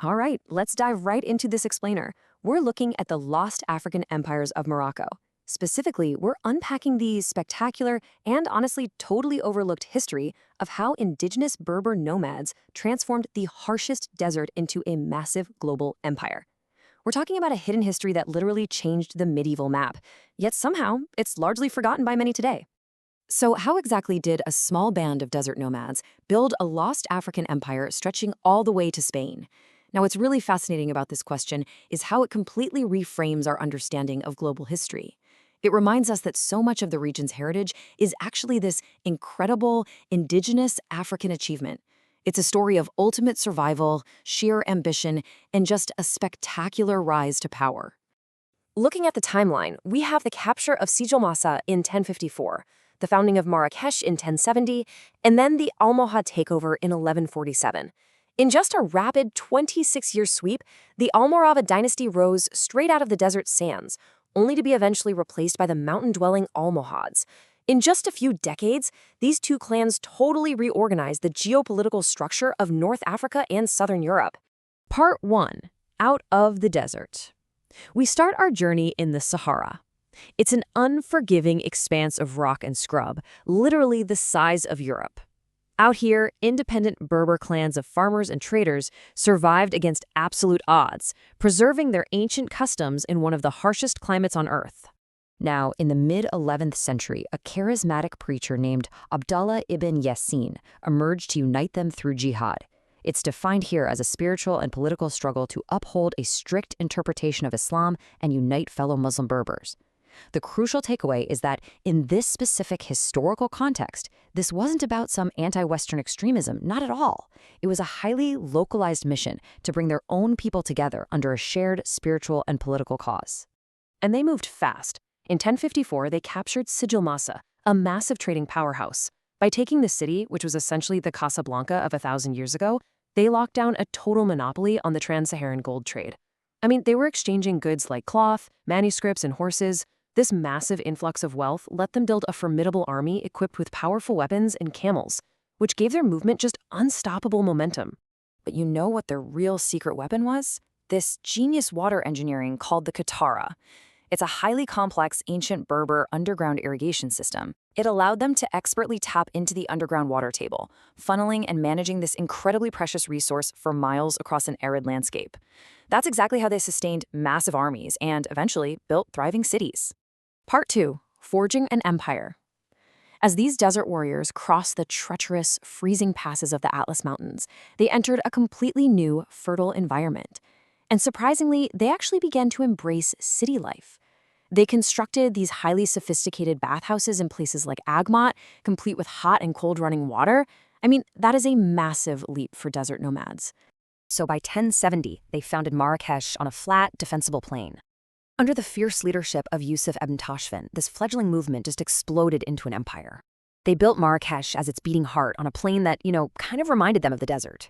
All right, let's dive right into this explainer. We're looking at the lost African empires of Morocco. Specifically, we're unpacking the spectacular and honestly totally overlooked history of how indigenous Berber nomads transformed the harshest desert into a massive global empire. We're talking about a hidden history that literally changed the medieval map, yet somehow it's largely forgotten by many today. So, how exactly did a small band of desert nomads build a lost African empire stretching all the way to Spain? Now, what's really fascinating about this question is how it completely reframes our understanding of global history. It reminds us that so much of the region's heritage is actually this incredible indigenous African achievement. It's a story of ultimate survival, sheer ambition, and just a spectacular rise to power. Looking at the timeline, we have the capture of Sijil in 1054, the founding of Marrakesh in 1070, and then the Almohad takeover in 1147. In just a rapid 26-year sweep, the Almoravid dynasty rose straight out of the desert sands, only to be eventually replaced by the mountain-dwelling Almohads. In just a few decades, these two clans totally reorganized the geopolitical structure of North Africa and Southern Europe. Part 1. Out of the desert. We start our journey in the Sahara. It's an unforgiving expanse of rock and scrub, literally the size of Europe. Out here, independent Berber clans of farmers and traders survived against absolute odds, preserving their ancient customs in one of the harshest climates on Earth. Now, in the mid-11th century, a charismatic preacher named Abdallah ibn Yassin emerged to unite them through jihad. It's defined here as a spiritual and political struggle to uphold a strict interpretation of Islam and unite fellow Muslim Berbers. The crucial takeaway is that in this specific historical context, this wasn't about some anti-Western extremism, not at all. It was a highly localized mission to bring their own people together under a shared spiritual and political cause. And they moved fast. In 1054, they captured Sijil, a massive trading powerhouse. By taking the city, which was essentially the Casablanca of 1,000 years ago, they locked down a total monopoly on the trans-Saharan gold trade. They were exchanging goods like cloth, manuscripts, and horses. This massive influx of wealth let them build a formidable army equipped with powerful weapons and camels, which gave their movement just unstoppable momentum. But you know what their real secret weapon was? This genius water engineering called the Katara. It's a highly complex ancient Berber underground irrigation system. It allowed them to expertly tap into the underground water table, funneling and managing this incredibly precious resource for miles across an arid landscape. That's exactly how they sustained massive armies and, eventually, built thriving cities. Part 2. Forging an Empire. As these desert warriors crossed the treacherous, freezing passes of the Atlas Mountains, they entered a completely new, fertile environment. And surprisingly, they actually began to embrace city life. They constructed these highly sophisticated bathhouses in places like Agmat, complete with hot and cold running water. That is a massive leap for desert nomads. So by 1070, they founded Marrakesh on a flat, defensible plain. Under the fierce leadership of Yusuf ibn Tashfin, this fledgling movement just exploded into an empire. They built Marrakesh as its beating heart on a plain that, kind of reminded them of the desert.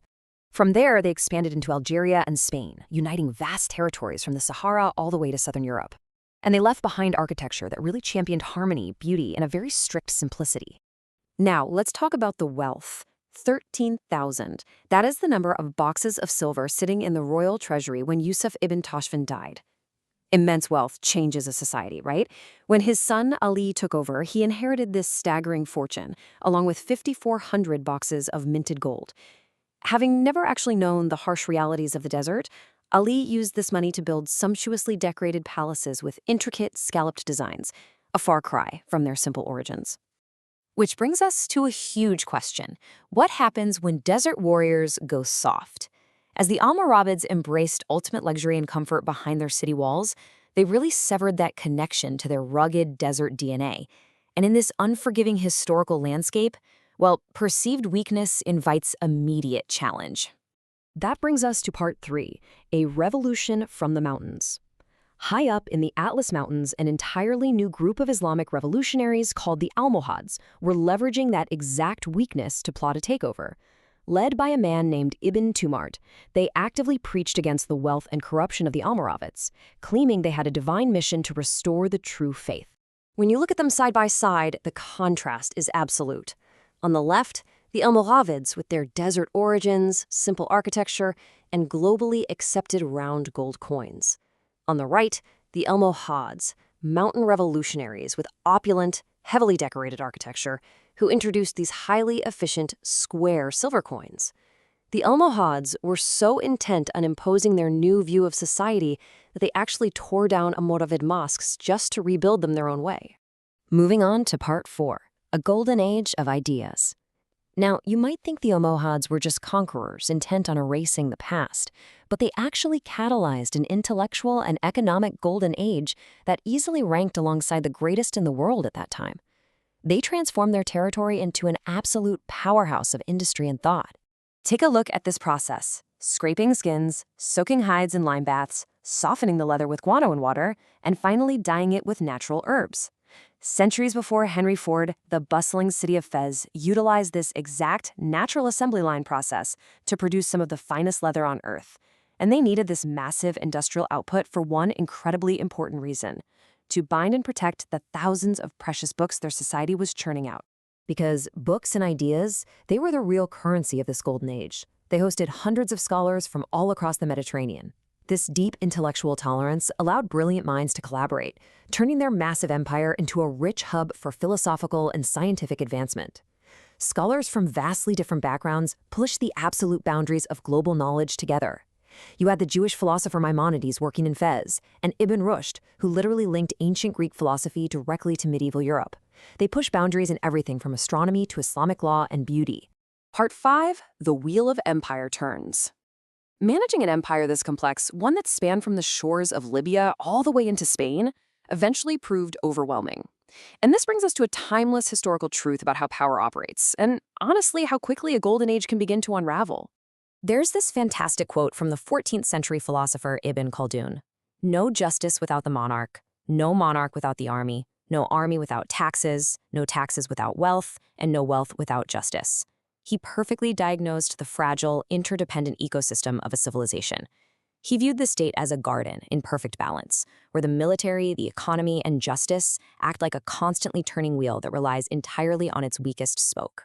From there, they expanded into Algeria and Spain, uniting vast territories from the Sahara all the way to southern Europe. And they left behind architecture that really championed harmony, beauty, and a very strict simplicity. Now, let's talk about the wealth. 13,000. That is the number of boxes of silver sitting in the royal treasury when Yusuf ibn Tashfin died. Immense wealth changes a society, right? When his son Ali took over, he inherited this staggering fortune, along with 5,400 boxes of minted gold. Having never actually known the harsh realities of the desert, Ali used this money to build sumptuously decorated palaces with intricate, scalloped designs, a far cry from their simple origins. Which brings us to a huge question. What happens when desert warriors go soft? As the Almoravids embraced ultimate luxury and comfort behind their city walls, they really severed that connection to their rugged desert DNA. And in this unforgiving historical landscape, perceived weakness invites immediate challenge. That brings us to part 3, a revolution from the mountains. High up in the Atlas Mountains, an entirely new group of Islamic revolutionaries called the Almohads were leveraging that exact weakness to plot a takeover. Led by a man named Ibn Tumart, they actively preached against the wealth and corruption of the Almoravids, claiming they had a divine mission to restore the true faith. When you look at them side by side, the contrast is absolute. On the left, The Almoravids, with their desert origins, simple architecture, and globally accepted round gold coins. On the right, the Almohads, mountain revolutionaries with opulent, heavily decorated architecture, who introduced these highly efficient, square silver coins. The Almohads were so intent on imposing their new view of society that they actually tore down Almoravid mosques just to rebuild them their own way. Moving on to part 4, a golden age of ideas. Now, you might think the Almohads were just conquerors intent on erasing the past, but they actually catalyzed an intellectual and economic golden age that easily ranked alongside the greatest in the world at that time. They transformed their territory into an absolute powerhouse of industry and thought. Take a look at this process: scraping skins, soaking hides in lime baths, softening the leather with guano and water, and finally dyeing it with natural herbs. Centuries before Henry Ford, the bustling city of Fez utilized this exact natural assembly line process to produce some of the finest leather on earth. And they needed this massive industrial output for one incredibly important reason: to bind and protect the thousands of precious books their society was churning out. Because books and ideas, they were the real currency of this golden age. They hosted hundreds of scholars from all across the Mediterranean. This deep intellectual tolerance allowed brilliant minds to collaborate, turning their massive empire into a rich hub for philosophical and scientific advancement. Scholars from vastly different backgrounds pushed the absolute boundaries of global knowledge together. You had the Jewish philosopher Maimonides working in Fez, and Ibn Rushd, who literally linked ancient Greek philosophy directly to medieval Europe. They pushed boundaries in everything from astronomy to Islamic law and beauty. Part 5, the Wheel of Empire turns. Managing an empire this complex, one that spanned from the shores of Libya all the way into Spain, eventually proved overwhelming. And this brings us to a timeless historical truth about how power operates, and honestly, how quickly a golden age can begin to unravel. There's this fantastic quote from the 14th century philosopher Ibn Khaldun: "No justice without the monarch, no monarch without the army, no army without taxes, no taxes without wealth, and no wealth without justice." He perfectly diagnosed the fragile, interdependent ecosystem of a civilization. He viewed the state as a garden in perfect balance, where the military, the economy, and justice act like a constantly turning wheel that relies entirely on its weakest spoke.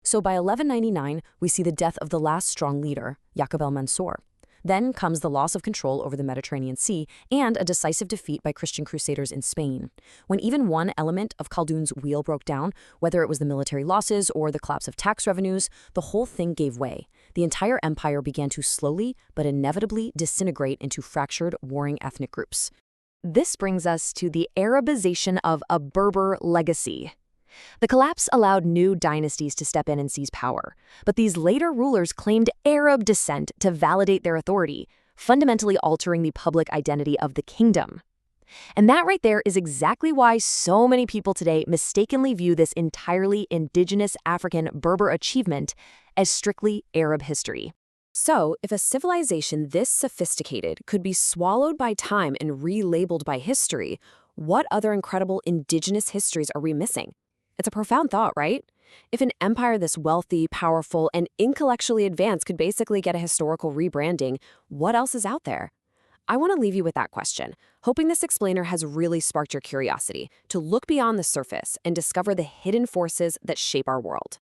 So by 1199, we see the death of the last strong leader, Yaqub al-Mansur. Then comes the loss of control over the Mediterranean Sea and a decisive defeat by Christian crusaders in Spain. When even one element of Khaldun's wheel broke down, whether it was the military losses or the collapse of tax revenues, the whole thing gave way. The entire empire began to slowly but inevitably disintegrate into fractured, warring ethnic groups. This brings us to the Arabization of a Berber legacy. The collapse allowed new dynasties to step in and seize power, but these later rulers claimed Arab descent to validate their authority, fundamentally altering the public identity of the kingdom. And that right there is exactly why so many people today mistakenly view this entirely indigenous African Berber achievement as strictly Arab history. So, if a civilization this sophisticated could be swallowed by time and relabeled by history, what other incredible indigenous histories are we missing? It's a profound thought, right? If an empire this wealthy, powerful, and intellectually advanced could basically get a historical rebranding, what else is out there? I want to leave you with that question, hoping this explainer has really sparked your curiosity to look beyond the surface and discover the hidden forces that shape our world.